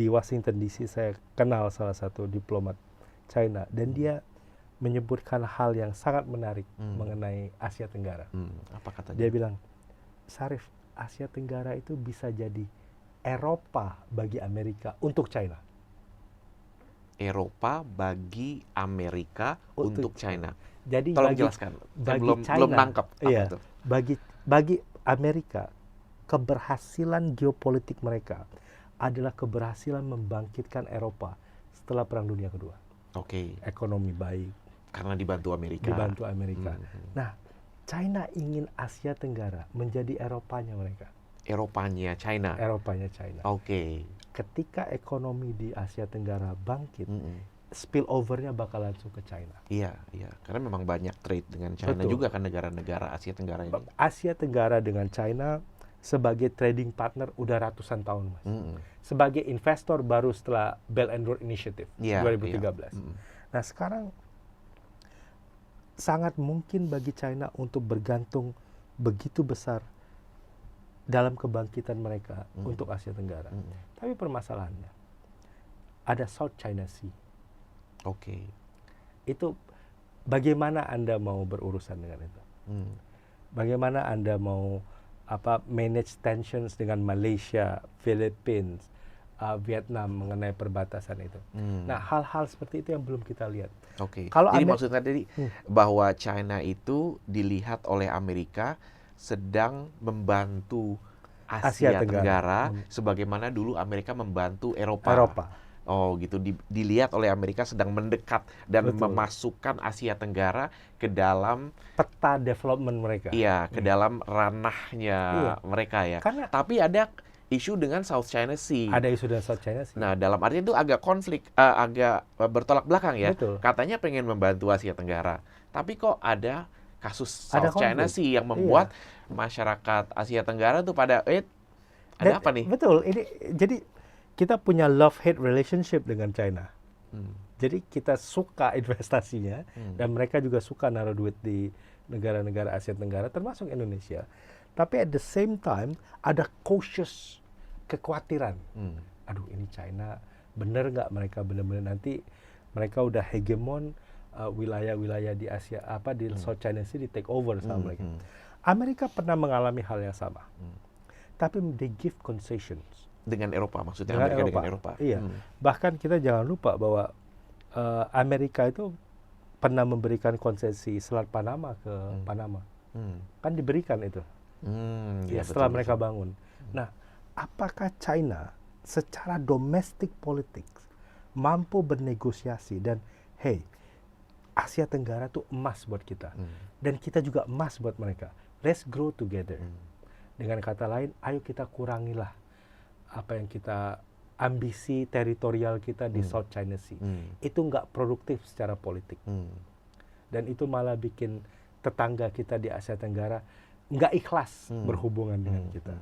Di Washington DC saya kenal salah satu diplomat China dan dia menyebutkan hal yang sangat menarik mengenai Asia Tenggara. Apa katanya? Dia bilang, Syarif, Asia Tenggara itu bisa jadi Eropa bagi Amerika untuk China. Eropa bagi Amerika untuk China. Jadi Tolong jelaskan. Saya belum nangkep apa itu. Bagi Amerika, keberhasilan geopolitik mereka adalah keberhasilan membangkitkan Eropa setelah Perang Dunia Kedua. Oke. Ekonomi baik. Karena dibantu Amerika. Nah, China ingin Asia Tenggara menjadi Eropanya mereka. Eropanya China. Oke. Ketika ekonomi di Asia Tenggara bangkit, spillover-nya bakal langsung ke China. Iya. Karena memang banyak trade dengan China juga kan negara-negara Asia Tenggara ini. Asia Tenggara dengan China sebagai trading partner udah ratusan tahun, Mas. Sebagai investor baru setelah Belt and Road Initiative 2013. Nah, sekarang sangat mungkin bagi China untuk bergantung begitu besar dalam kebangkitan mereka untuk Asia Tenggara. Tapi permasalahannya, ada South China Sea. Oke. Itu bagaimana Anda mau berurusan dengan itu? Bagaimana Anda mau manage tensions dengan Malaysia, Philippines, Vietnam mengenai perbatasan itu? Nah, hal-hal seperti itu yang belum kita lihat. Oke. Jadi maksudnya tadi bahwa China itu dilihat oleh Amerika sedang membantu Asia Tenggara sebagaimana dulu Amerika membantu Eropa. Oh gitu, dilihat oleh Amerika sedang mendekat dan memasukkan Asia Tenggara ke dalam peta development mereka. Iya, ke dalam ranahnya mereka ya. Tapi ada isu dengan South China Sea. Ada isu dengan South China Sea. Nah, dalam arti itu agak konflik, agak bertolak belakang ya. Betul. Katanya pengen membantu Asia Tenggara, tapi kok ada kasus South China Sea yang membuat masyarakat Asia Tenggara tuh pada ada apa nih? Betul. Jadi kita punya love-hate relationship dengan China. Jadi kita suka investasinya dan mereka juga suka naruh duit di negara-negara Asia Tenggara termasuk Indonesia. Tapi at the same time ada cautious kekhawatiran. Aduh, ini China bener nggak mereka benar-benar nanti mereka udah hegemon wilayah-wilayah di Asia di South China Sea di take over sama mereka. Amerika pernah mengalami hal yang sama. Tapi they give concessions. Dengan Eropa maksudnya Amerika dengan Eropa. Iya. Bahkan kita jangan lupa bahwa Amerika itu pernah memberikan konsesi Selat Panama ke Panama. Kan diberikan itu. Setelah mereka bangun. Nah, apakah China secara domestic politics mampu bernegosiasi dan Asia Tenggara tuh emas buat kita. Dan kita juga emas buat mereka. Let's grow together. Dengan kata lain, ayo kita kurangilah apa yang kita ambisi teritorial kita di South China Sea. Itu nggak produktif secara politik. Dan itu malah bikin tetangga kita di Asia Tenggara nggak ikhlas berhubungan dengan kita.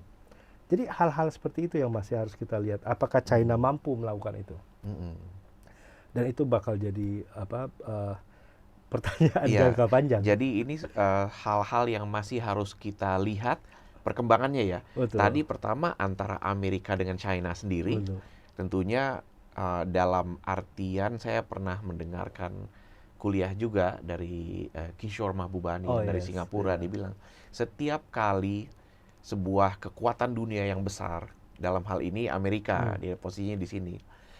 Jadi hal-hal seperti itu yang masih harus kita lihat. Apakah China mampu melakukan itu? Dan itu bakal jadi pertanyaan jangka panjang. Jadi ini hal-hal yang masih harus kita lihat perkembangannya ya. Betul. Tadi pertama antara Amerika dengan China sendiri. Betul. Tentunya dalam artian saya pernah mendengarkan kuliah juga dari Kishore Mahbubani dari Singapura. Dia bilang setiap kali sebuah kekuatan dunia yang besar, dalam hal ini Amerika, dia posisinya di sini,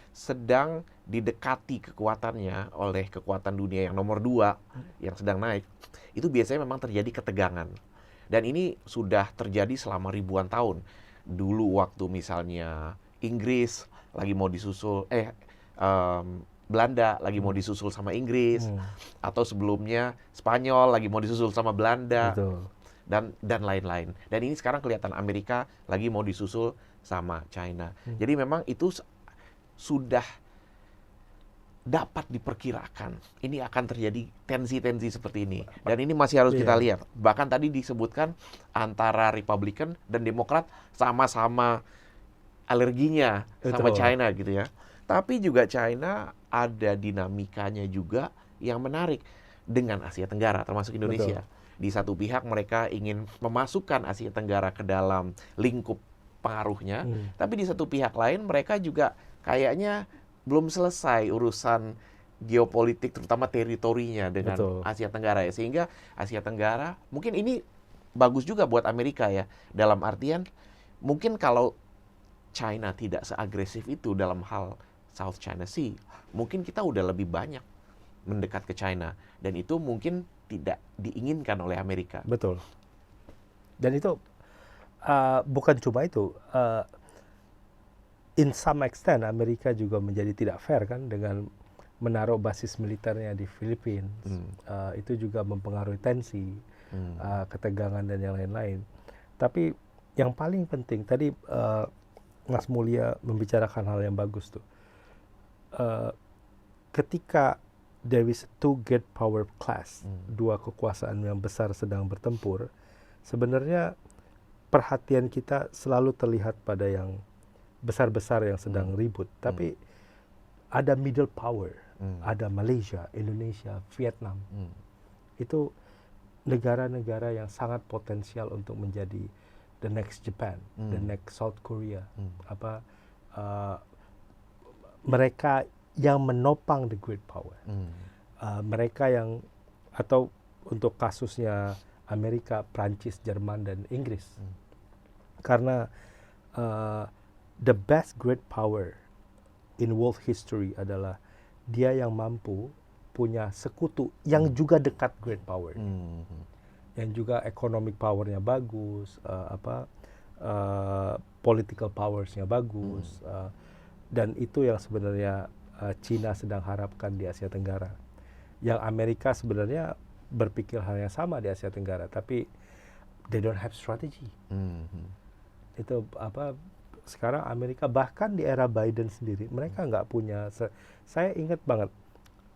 sedang didekati kekuatannya oleh kekuatan dunia yang nomor 2 yang sedang naik, itu biasanya memang terjadi ketegangan. Dan ini sudah terjadi selama ribuan tahun. Dulu waktu misalnya Inggris lagi mau disusul, Belanda lagi mau disusul sama Inggris, atau sebelumnya Spanyol lagi mau disusul sama Belanda, dan lain-lain. Dan ini sekarang kelihatan Amerika lagi mau disusul sama China. Jadi memang itu sudah dapat diperkirakan ini akan terjadi tensi-tensi seperti ini. Dan ini masih harus kita lihat. Bahkan tadi disebutkan antara Republikan dan Demokrat sama-sama alerginya sama China gitu ya. Tapi juga China ada dinamikanya juga yang menarik dengan Asia Tenggara termasuk Indonesia. Di satu pihak mereka ingin memasukkan Asia Tenggara ke dalam lingkup pengaruhnya, tapi di satu pihak lain mereka juga kayaknya belum selesai urusan geopolitik, terutama teritorinya dengan Betul. Asia Tenggara ya. Sehingga Asia Tenggara, mungkin ini bagus juga buat Amerika ya. Dalam artian, mungkin kalau China tidak seagresif itu dalam hal South China Sea, mungkin kita udah lebih banyak mendekat ke China. Dan itu mungkin tidak diinginkan oleh Amerika. Betul. Dan itu bukan cuma itu. In some extent, Amerika juga menjadi tidak fair kan dengan menaruh basis militernya di Filipina. Itu juga mempengaruhi tensi, ketegangan dan yang lain-lain. Tapi yang paling penting tadi Mas Mulya membicarakan hal yang bagus tuh. Ketika there is two great power class, dua kekuasaan yang besar sedang bertempur, sebenarnya perhatian kita selalu terlihat pada yang besar-besar yang sedang ribut. Tapi ada middle power. Ada Malaysia, Indonesia, Vietnam. Itu negara-negara yang sangat potensial untuk menjadi the next Japan, the next South Korea. Mereka yang menopang the great power. Mereka yang, atau untuk kasusnya Amerika, Prancis, Jerman, dan Inggris. Karena the best great power in world history adalah dia yang mampu punya sekutu yang juga dekat great power, yang juga economic powernya bagus, political powersnya bagus, dan itu yang sebenarnya China sedang harapkan di Asia Tenggara. Yang Amerika sebenarnya berpikir hal yang sama di Asia Tenggara, tapi they don't have strategy. Itu sekarang Amerika, bahkan di era Biden sendiri, mereka nggak punya. Saya ingat banget,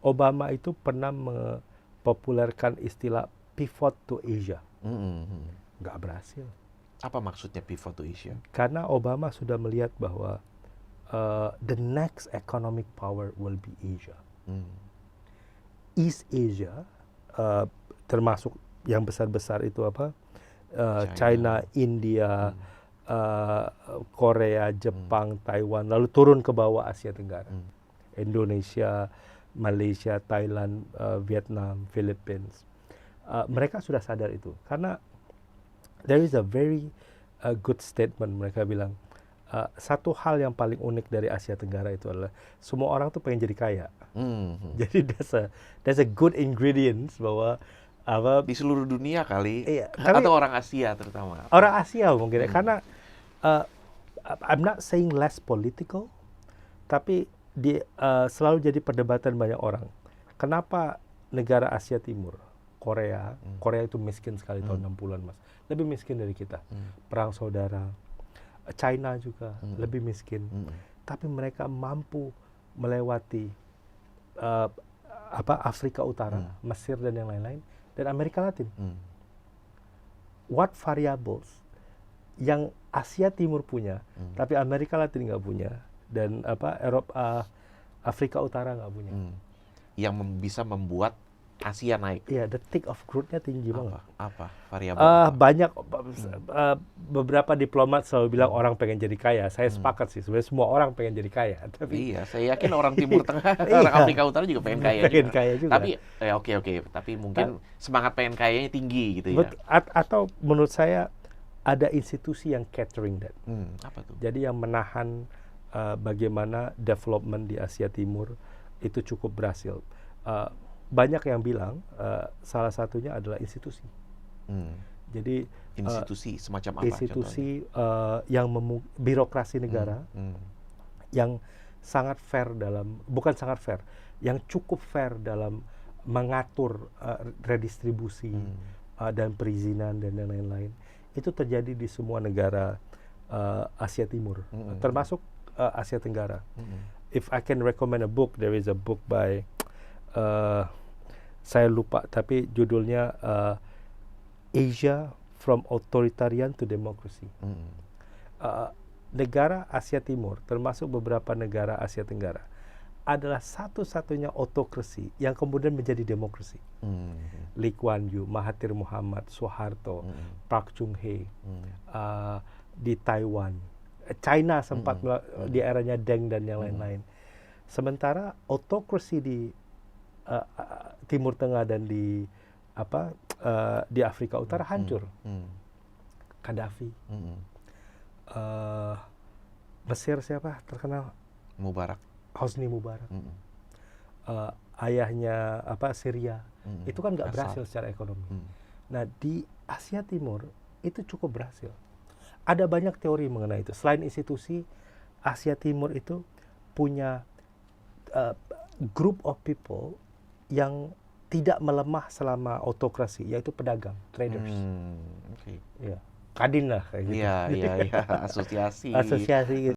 Obama itu pernah mempopulerkan istilah pivot to Asia. Nggak berhasil. Apa maksudnya pivot to Asia? Karena Obama sudah melihat bahwa the next economic power will be Asia. East Asia, termasuk yang besar-besar itu China, India, Korea, Jepang, Taiwan, lalu turun ke bawah Asia Tenggara. Indonesia, Malaysia, Thailand, Vietnam, Philippines. Mereka sudah sadar itu. Karena there is a very good statement, mereka bilang, satu hal yang paling unik dari Asia Tenggara itu adalah semua orang tuh pengen jadi kaya. Jadi there's a good ingredients bahwa di seluruh dunia kali, tapi, atau orang Asia terutama. Orang Asia mungkin, karena I'm not saying less political, tapi selalu jadi perdebatan banyak orang. Kenapa negara Asia Timur, Korea itu miskin sekali tahun 60-an, Mas. Lebih miskin dari kita. Perang saudara. China juga lebih miskin. Tapi mereka mampu melewati Afrika Utara, Mesir dan yang lain-lain, dan Amerika Latin. What variables yang Asia Timur punya, tapi Amerika Latin nggak punya, dan Eropa, Afrika Utara nggak punya. Yang bisa membuat Asia naik. Iya, the tick of growth-nya tinggi banget. Apa variabel? Banyak beberapa diplomat selalu bilang orang pengen jadi kaya. Saya sepakat sih, sebenarnya semua orang pengen jadi kaya. Tapi iya, saya yakin orang Timur Tengah, orang Afrika Utara juga pengen kaya. Kaya juga. Tapi oke. Tapi mungkin semangat pengen kayanya tinggi gitu ya. Atau menurut saya ada institusi yang catering that. Apa tuh? Jadi yang menahan bagaimana development di Asia Timur itu cukup berhasil. Banyak yang bilang salah satunya adalah institusi. Jadi institusi semacam apa? Institusi yang birokrasi negara yang sangat fair bukan sangat fair, yang cukup fair dalam mengatur redistribusi dan perizinan dan lain-lain. Itu terjadi di semua negara Asia Timur, termasuk Asia Tenggara. If I can recommend a book, there is a book by saya lupa, tapi judulnya Asia from Authoritarian to Democracy. Negara Asia Timur, termasuk beberapa negara Asia Tenggara, adalah satu-satunya autokrasi yang kemudian menjadi demokrasi. Lee Kuan Yew, Mahathir Mohamad, Soeharto, Park Chung-hee, di Taiwan, China sempat di eranya Deng dan yang lain-lain. Sementara autokrasi di Timur Tengah dan di Afrika Utara hancur. Gaddafi. Mesir siapa terkenal? Mubarak. Hosni Mubarak. Ayahnya Syria. Itu kan nggak berhasil secara ekonomi. Nah, di Asia Timur itu cukup berhasil. Ada banyak teori mengenai itu. Selain institusi, Asia Timur itu punya group of people yang tidak melemah selama autokrasi, yaitu pedagang, traders. Ya. Kadin lah kayak gitu. Iya, asosiasi. Asosiasi gitu.